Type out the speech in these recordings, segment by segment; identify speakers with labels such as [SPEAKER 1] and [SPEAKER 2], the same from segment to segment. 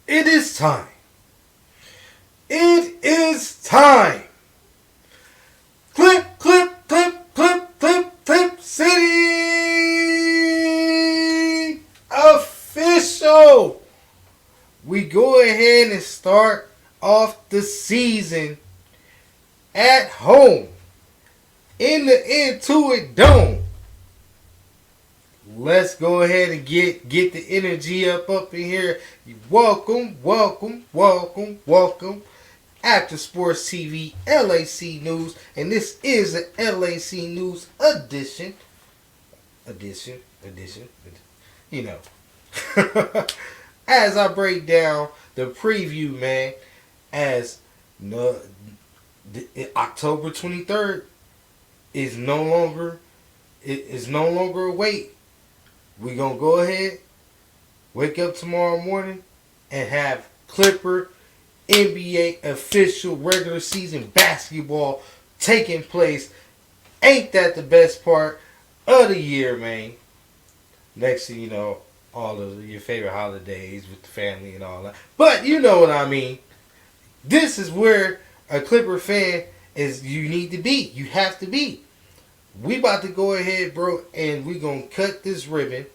[SPEAKER 1] It is time. It is time. Clip, clip, clip, clip, clip, clip city official. We go ahead and start off the season at home in the Intuit Dome. Let's go ahead and get the energy up in here. Welcome, welcome, welcome, welcome. After Sports TV, LAC News, and this is the LAC News edition. You know. As I break down the preview, man, as no, October 23rd is no longer a wait. We're going to go ahead, wake up tomorrow morning, and have Clipper NBA official regular season basketball taking place. Ain't that the best part of the year, man? Next thing you know, all of your favorite holidays with the family and all that. But you know what I mean. This is where a Clipper fan you need to be. You have to be. We about to go ahead, bro, and we going to cut this ribbon.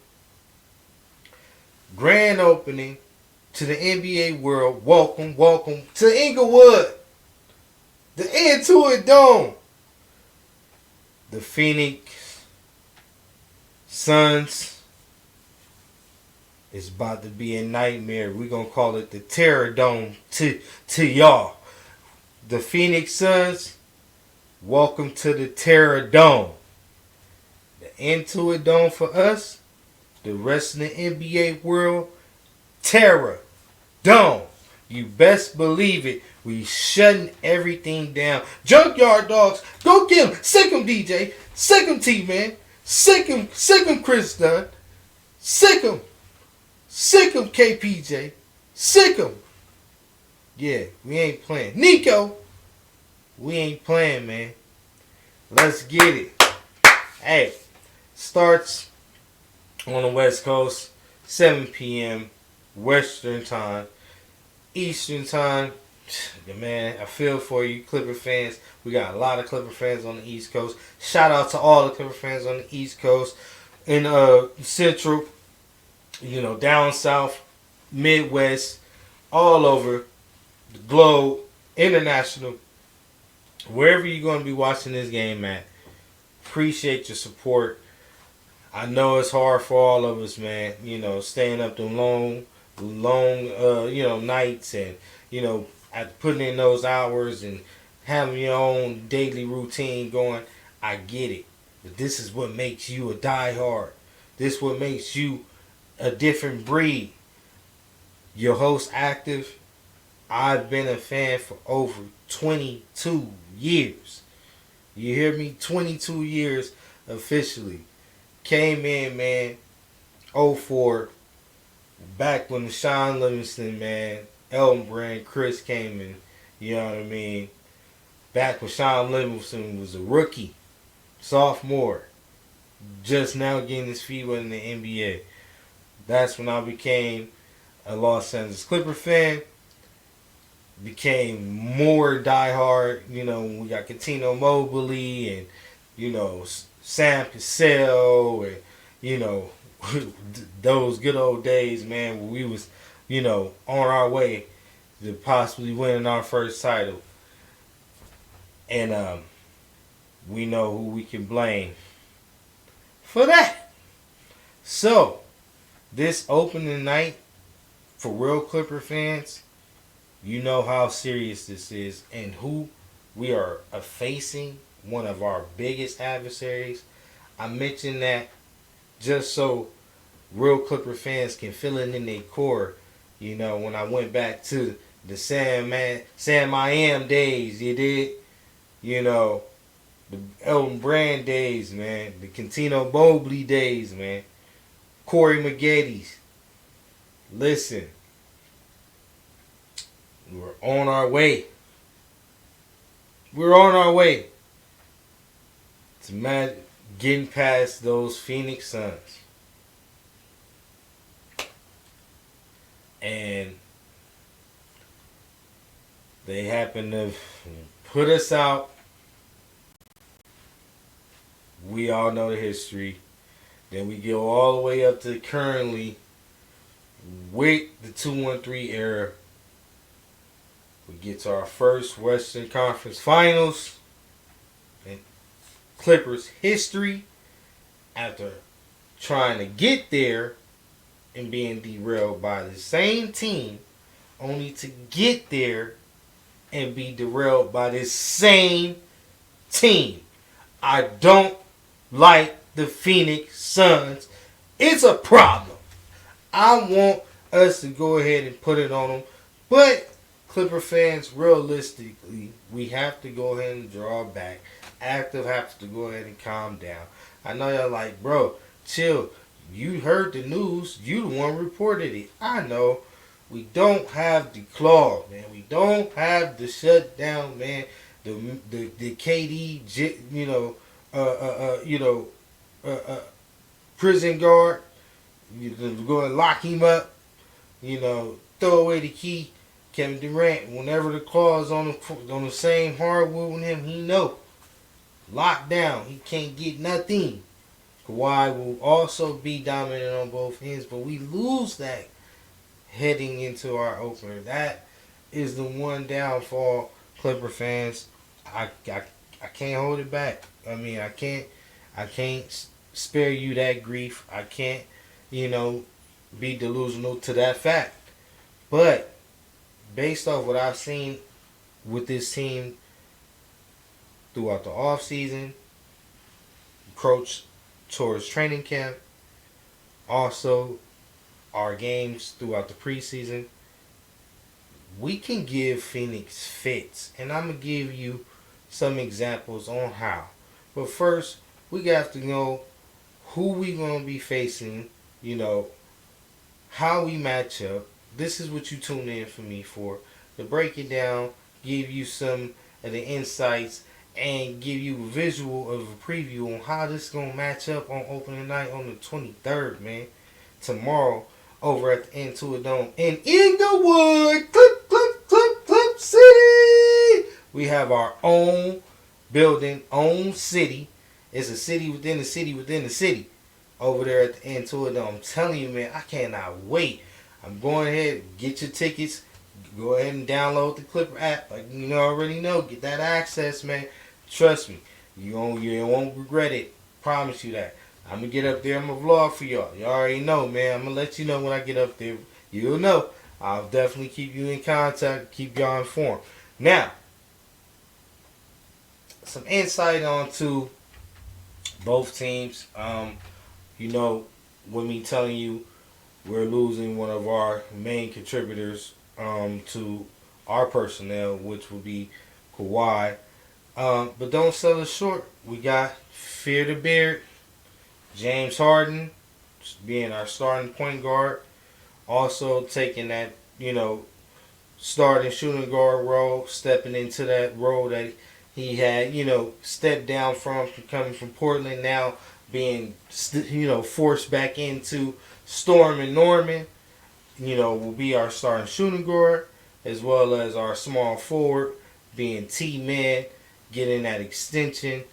[SPEAKER 1] Grand opening to the NBA world. Welcome, welcome to Inglewood. The Intuit Dome. The Phoenix Suns is about to be a nightmare. We're going to call it the Terror Dome to y'all. The Phoenix Suns, welcome to the Terror Dome. The Intuit Dome for us, the rest of the NBA world, Terror Dome. You best believe it. We shutting everything down. Junkyard Dogs, go get them. Sick them, DJ. Sick them, T-Man. Sick them, Chris Dunn. Sick them. Sick them, KPJ. Sick them. Yeah, we ain't playing. Nico, we ain't playing, man. Let's get it. Hey, starts on the West Coast, 7 p.m. Western time. Eastern time, man, I feel for you, Clipper fans. We got a lot of Clipper fans on the East Coast. Shout out to all the Clipper fans on the East Coast. In Central, down South, Midwest, all over the globe, international, wherever you're going to be watching this game at. Appreciate your support. I know it's hard for all of us, man. Staying up the long nights and, putting in those hours and having your own daily routine going. I get it. But this is what makes you a diehard. This is what makes you a different breed. Your host active. I've been a fan for over 22 years. You hear me? 22 years officially. Came in, man, 04. Back when Sean Livingston, man, Elton Brand, Chris came in. You know what I mean? Back when Sean Livingston was a rookie. Sophomore. Just now getting his feet wet in the NBA. That's when I became a Los Angeles Clipper fan. Became more diehard. We got Catino Mobley and, Sam Cassell and, those good old days, man, where we was, on our way to possibly winning our first title. And we know who we can blame for that. So, this opening night, for real Clipper fans, you know how serious this is and who we are facing, one of our biggest adversaries. I mentioned that just so real Clipper fans can feel it in their core. When I went back to the Sam Miami days, you did? The Elton Brand days, man. The Catino Mobley days, man. Corey Maggetti's. Listen. We're on our way. We're on our way to getting past those Phoenix Suns. And They happen to put us out. We all know the history. Then we go all the way up to currently with the 2-1-3 era. We get to our first Western Conference Finals in Clippers history after trying to get there and being derailed by the same team, only to get there and be derailed by this same team. I don't like the Phoenix Suns. It's a problem. I want us to go ahead and put it on them. But Clipper fans, realistically, we have to go ahead and draw back. Active have to go ahead and calm down. I know y'all like, bro, chill. You heard the news. You the one reported it. I know. We don't have the claw, man. We don't have the shutdown, man. The KD, prison guard. You go and lock him up. Throw away the key. Kevin Durant, whenever the claw is on the same hardwood with him, he know. Locked down. He can't get nothing. Kawhi will also be dominant on both ends, but we lose that heading into our opener. That is the one downfall, Clipper fans. I can't hold it back. I mean, I can't spare you that grief. I can't, be delusional to that fact. But based off what I've seen with this team throughout the offseason, approach towards training camp, also our games throughout the preseason, we can give Phoenix fits. And I'm going to give you some examples on how. But first, we have to know who we going to be facing, how we match up. This is what you tune in for me for. To break it down, give you some of the insights, and give you a visual of a preview on how this is going to match up on opening night on the 23rd, man. Tomorrow, over at the Intuit Dome in Inglewood. Clip City. We have our own building, own city. It's a city within the city within the city. Over there at the Intuit Dome. I'm telling you, man, I cannot wait. I'm going ahead, get your tickets. Go ahead and download the Clipper app. Like you already know, get that access, man. Trust me, you won't regret it. Promise you that. I'm gonna get up there. I'm gonna vlog for y'all. You already know, man. I'm gonna let you know when I get up there. You'll know. I'll definitely keep you in contact, keep y'all informed. Now, some insight onto both teams. With me telling you we're losing one of our main contributors to our personnel, which will be Kawhi. But don't sell us short. We got Fear the Beard, James Harden being our starting point guard. Also taking that, starting shooting guard role, stepping into that role that he had, stepped down from coming from Portland, now being, forced back into Storm and Norman. Will be our starting shooting guard, as well as our small forward being T-Man, getting that extension,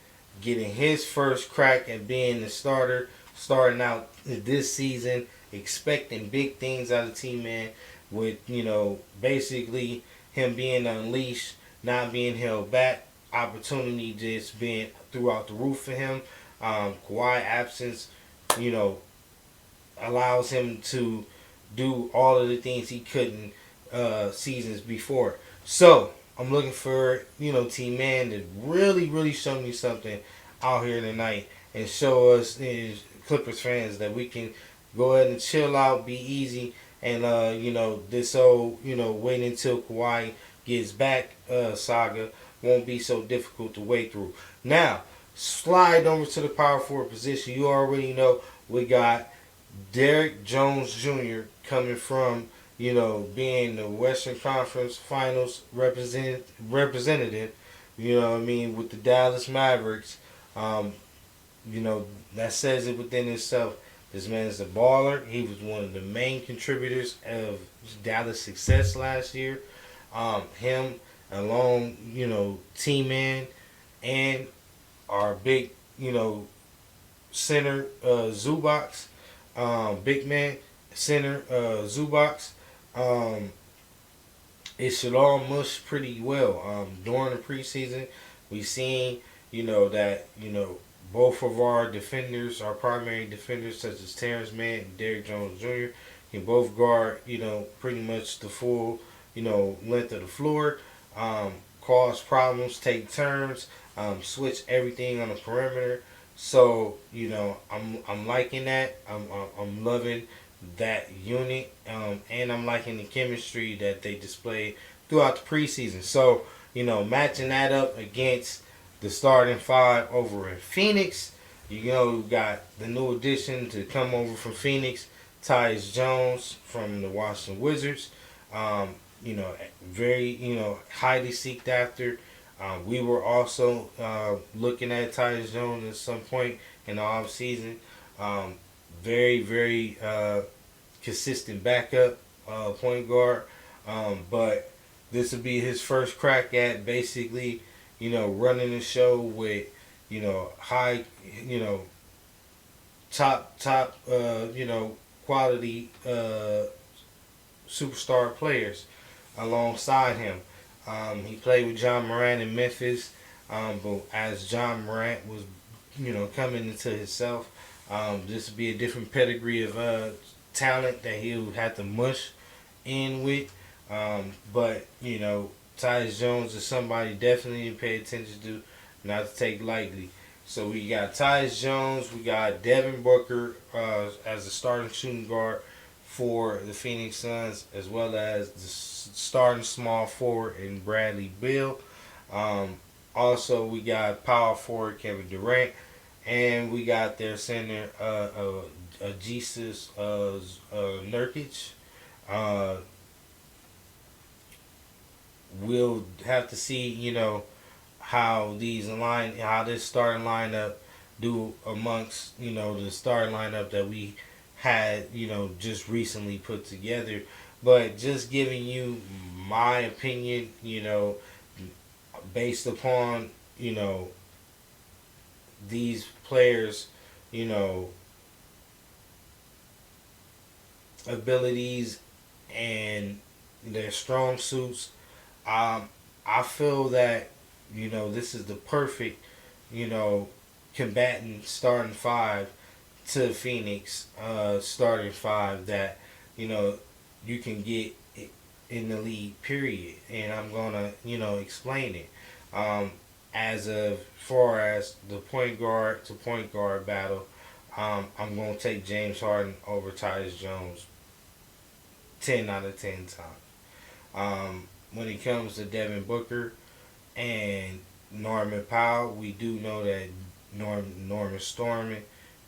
[SPEAKER 1] getting his first crack at being the starter, starting out this season, expecting big things out of T-Man with, basically him being unleashed, not being held back, opportunity just being throughout the roof for him. Kawhi absence, allows him to do all of the things he couldn't seasons before. So I'm looking for T-Man to really show me something out here tonight and show us Clippers fans that we can go ahead and chill out, be easy, and this whole waiting until Kawhi gets back saga won't be so difficult to wade through. Now slide over to the power forward position. You already know we got Derrick Jones Jr. coming from, being the Western Conference Finals representative, with the Dallas Mavericks. That says it within itself. This man is a baller. He was one of the main contributors of Dallas' success last year. Him along, team man, and our big, center Zubox, big man center Zubox. Um, it should all mush pretty well. During the preseason, we seen, that both of our defenders, our primary defenders, such as Terrence Mann and Derrick Jones Jr., can both guard, pretty much the full, length of the floor. Um, Cause problems, take turns, switch everything on the perimeter. So I'm liking that. I'm loving that unit, and I'm liking the chemistry that they display throughout the preseason. So matching that up against the starting five over in Phoenix, we got the new addition to come over from Phoenix, Tyus Jones from the Washington Wizards. Um, very highly seeked after. We were also looking at Tyus Jones at some point in the off season. Um, very very consistent backup point guard, but this would be his first crack at basically running the show with high top quality superstar players alongside him. He played with John Morant in Memphis, but as John Morant was, coming into himself, this would be a different pedigree of talent that he would have to mush in with. But Tyus Jones is somebody definitely to pay attention to, not to take lightly. So we got Tyus Jones, we got Devin Booker as the starting shooting guard for the Phoenix Suns, as well as the starting small forward in Bradley Beal. Um, Also, we got power forward Kevin Durant, and we got their center Jesus Nurkic. Uh, we'll have to see, how this starting lineup do amongst the starting lineup that we had just recently put together. But just giving you my opinion, based upon these players, you know abilities and their strong suits. Um, I feel that this is the perfect you know combatant starting five to Phoenix starting five that you know you can get in the league. Period. And I'm gonna explain it. Um, as of far as the point guard to point guard battle, I'm gonna take James Harden over Tyus Jones 10 out of 10 times. When it comes to Devin Booker and Norman Powell, we do know that Norman Storman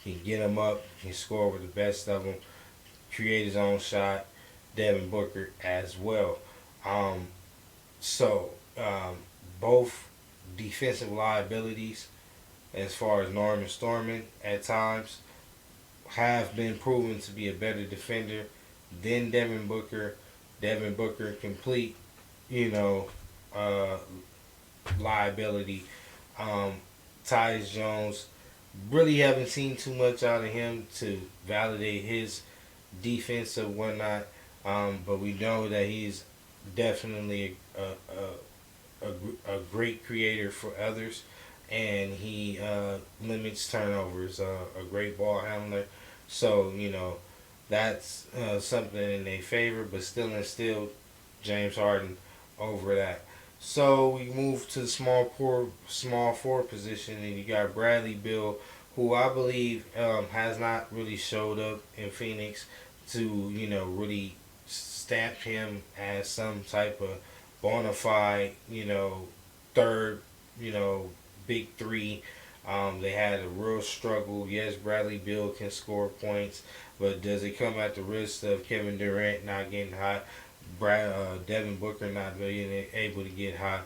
[SPEAKER 1] can get him up, can score with the best of them, create his own shot. Devin Booker as well. Um, so both defensive liabilities, as far as Norman Storman at times, have been proven to be a better defender than Devin Booker. Devin Booker complete, you know, uh, liability. Um, Tyus Jones, really haven't seen too much out of him to validate his defense or whatnot. But we know that he's definitely a great creator for others, and he limits turnovers. A great ball handler. So that's something in their favor, but still James Harden over that. So we move to the small forward position, and you got Bradley Beal, who I believe has not really showed up in Phoenix to really stamp him as some type of bona fide third big three. They had a real struggle. Yes, Bradley Beal can score points, but does it come at the risk of Kevin Durant not getting hot? Devin Booker not being able to get hot.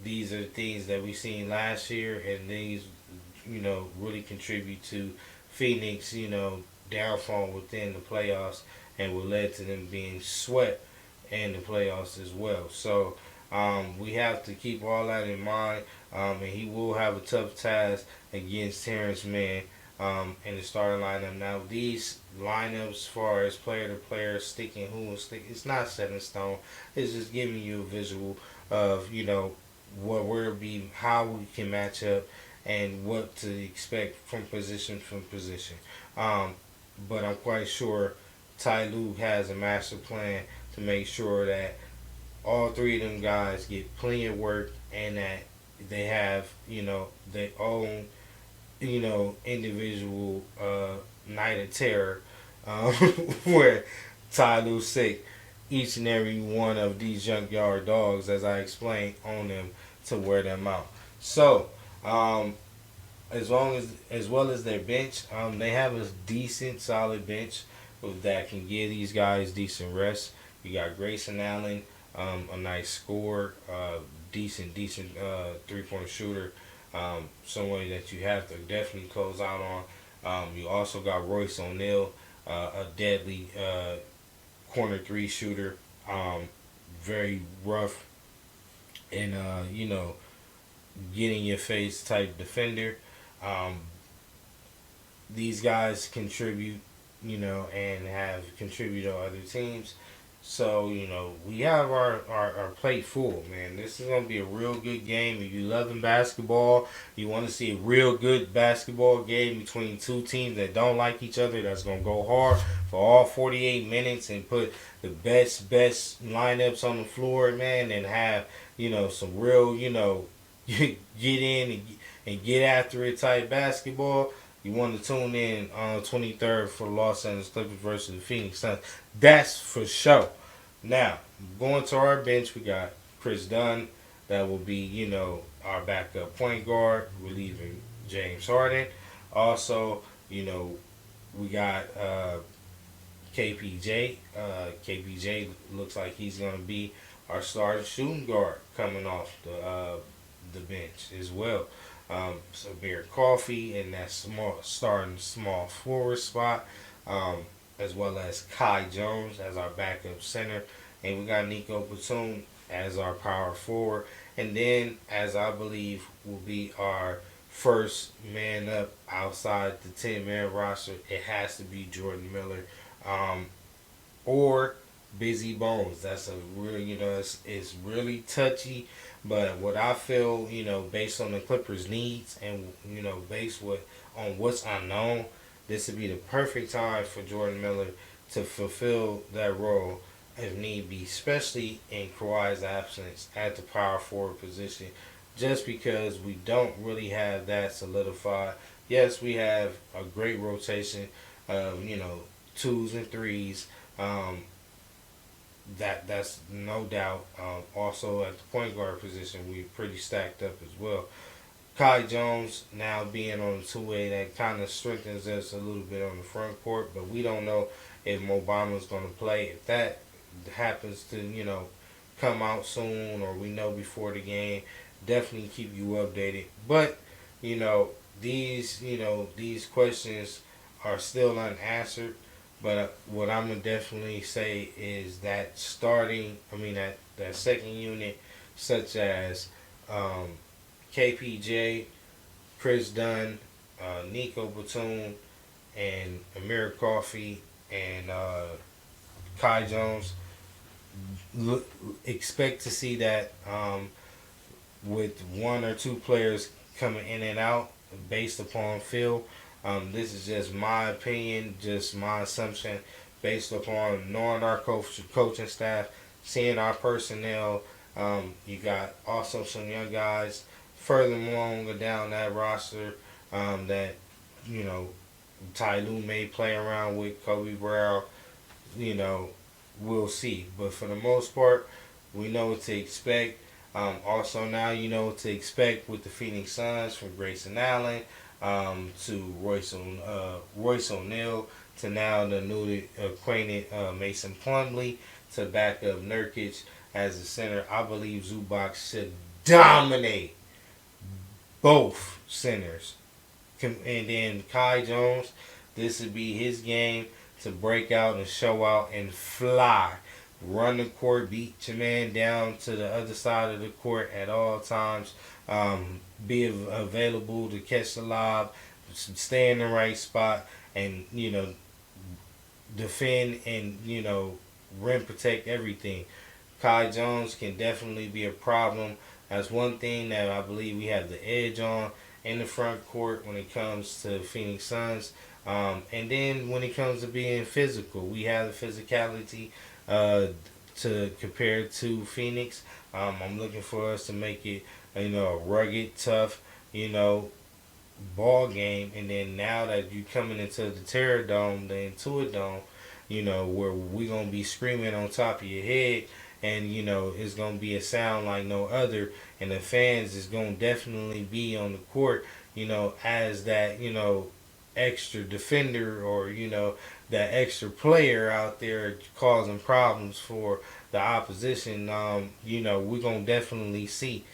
[SPEAKER 1] These are things that we seen last year, and these really contribute to Phoenix downfall within the playoffs, and will lead to them being swept in the playoffs as well. So We have to keep all that in mind, and he will have a tough task against Terrence Mann in the starting lineup. Now, these lineups, as far as player to player, sticking who and stick, it's not set in stone. It's just giving you a visual of what we'll be, how we can match up, and what to expect from position. Um, but I'm quite sure Ty Lue has a master plan to make sure that all three of them guys get plenty of work and that they have, their own, individual night of terror where Ty Lue sick each and every one of these junkyard dogs, as I explained, on them to wear them out. So, as well as their bench, they have a decent, solid bench that can give these guys decent rest. You got Grayson Allen, a nice scorer, decent 3-point shooter, someone that you have to definitely close out on. You also got Royce O'Neal, a deadly corner three shooter, very rough and get in your face type defender. Um, these guys contribute, and have contributed to other teams. So, we have our plate full, man. This is going to be a real good game. If you loving basketball, you want to see a real good basketball game between two teams that don't like each other, that's going to go hard for all 48 minutes and put the best lineups on the floor, man, and have, some real, get in and get after it type basketball. You want to tune in on the 23rd for the Los Angeles Clippers versus the Phoenix Suns. That's for sure. Now, going to our bench, we got Chris Dunn. That will be, our backup point guard, relieving James Harden. Also, we got KPJ. KPJ looks like he's going to be our starting shooting guard coming off the bench as well. So Bear Coffee in that starting small forward spot, as well as Kai Jones as our backup center, and we got Nico Batum as our power forward, and then as I believe will be our first man up outside the 10-man roster, it has to be Jordan Miller, or Busy Bones. That's a real, it's really touchy. But what I feel, based on the Clippers' needs and based on what's unknown, this would be the perfect time for Jordan Miller to fulfill that role if need be, especially in Kawhi's absence at the power forward position. Just because we don't really have that solidified. Yes, we have a great rotation of twos and threes. That's no doubt. Also at the point guard position, we're pretty stacked up as well. Kai Jones now being on the two-way, that kind of strengthens us a little bit on the front court, but we don't know if Mobama's going to play. If that happens to come out soon, or we know before the game, definitely keep you updated. But these questions are still unanswered. But what I'm gonna definitely say is that that second unit, such as KPJ, Chris Dunn, Nico Batum, and Amir Coffey, and Kai Jones, expect to see that with one or two players coming in and out based upon feel. This is just my opinion, just my assumption, based upon knowing our coaching staff, seeing our personnel. You got also some young guys further along down that roster that Ty Lue may play around with, Kobe Brown. We'll see. But for the most part, we know what to expect. Also now you know what to expect with the Phoenix Suns from Grayson Allen. To Royce O'Neal, to now the newly acquainted Mason Plumlee, to back up Nurkic as a center. I believe Zubac should dominate both centers. And then Kai Jones, this would be his game to break out and show out and fly run the court, beat your man down to the other side of the court at all times. Be available to catch the lob, stay in the right spot, and defend and rim protect everything. Kai Jones can definitely be a problem. That's one thing that I believe we have the edge on in the front court when it comes to Phoenix Suns. And then when it comes to being physical, we have the physicality to compare to Phoenix. I'm looking for us to make it, a rugged, tough, ball game. And then now that you're coming into the Terror Dome, the Intuit Dome, where we're gonna be screaming on top of your head, and it's gonna be a sound like no other, and the fans is gonna definitely be on the court, as that extra defender, or that extra player out there causing problems for the opposition. We're gonna definitely see,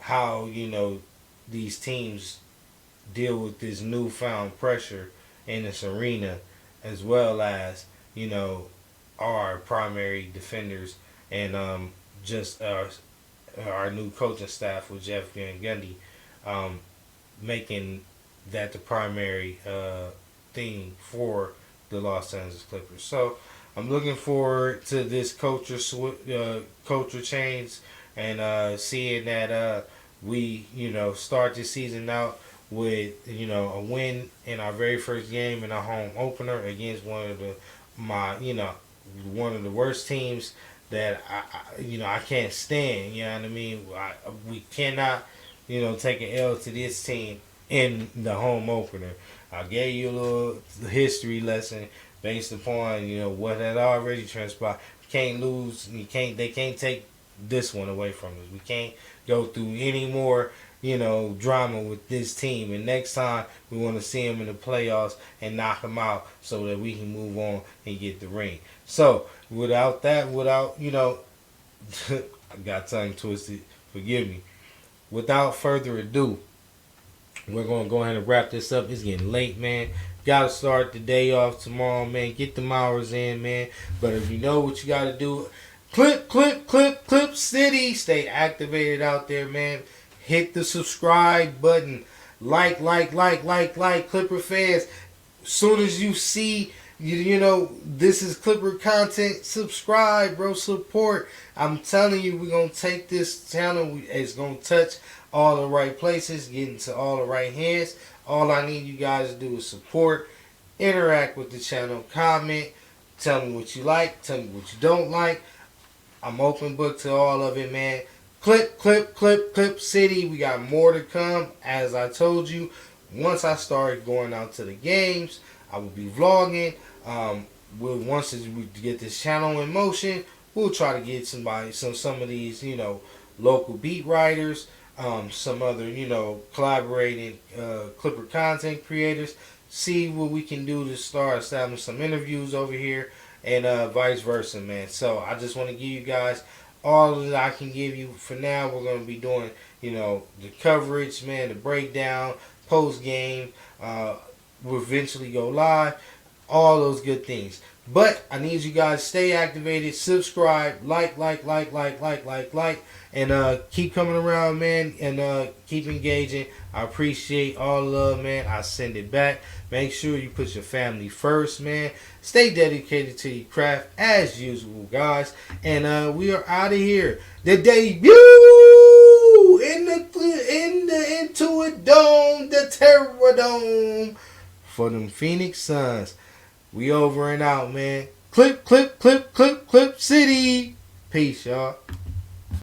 [SPEAKER 1] how these teams deal with this newfound pressure in this arena, as well as our primary defenders, and just our new coaching staff with Jeff Van Gundy, making that the primary thing for the Los Angeles Clippers. So I'm looking forward to this culture change, and seeing that we start this season out with a win in our very first game in our home opener against one of the worst teams that I can't stand. You know what I mean? We cannot take an L to this team in the home opener. I gave you a little history lesson based upon what had already transpired. You can't lose. They can't take this one away from us. We can't go through any more drama with this team. And next time we want to see them in the playoffs and knock them out so that we can move on and get the ring. So without I got tongue twisted. Forgive me. Without further ado, we're going to go ahead and wrap this up. It's getting late, man. Got to start the day off tomorrow, man. Get them hours in, man. But if you know what you got to do, Clip City. Stay activated out there, man. Hit the subscribe button. Like, Clipper fans. Soon as you see, this is Clipper content, subscribe, bro. Support. I'm telling you, we're going to take this channel. It's going to touch all the right places, get into all the right hands. All I need you guys to do is support, interact with the channel, comment, tell me what you like, tell me what you don't like. I'm open book to all of it, man. Clip City. We got more to come. As I told you, once I start going out to the games, I will be vlogging. Once we get this channel in motion, we'll try to get some of these, local beat writers, some other, collaborating Clipper content creators. See what we can do to start establishing some interviews over here, and vice versa, man. So I just want to give you guys all that I can give you for now. We're going to be doing, the coverage, man, the breakdown, post game. We'll eventually go live. All those good things. But I need you guys to stay activated, subscribe, like, and keep coming around, man, and keep engaging. I appreciate all the love, man. I send it back. Make sure you put your family first, man. Stay dedicated to your craft as usual, guys. And we are out of here. The debut in the Intuit Dome, the Terror Dome for them Phoenix Suns. We over and out, man. Clip City. Peace, y'all.